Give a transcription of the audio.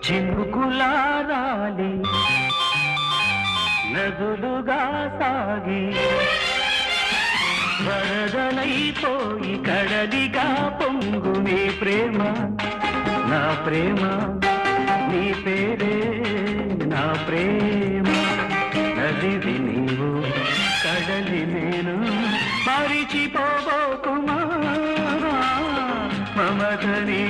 చినుకులారాలి నదులుగా సాగి వరదలైపోయి కడలిగా పొంగు నీ ప్రేమ నా ప్రేమ నీ పేరే నా ప్రేమ నదివి నీవు కడలి నేను మరిచిపోబోకుమా మమతని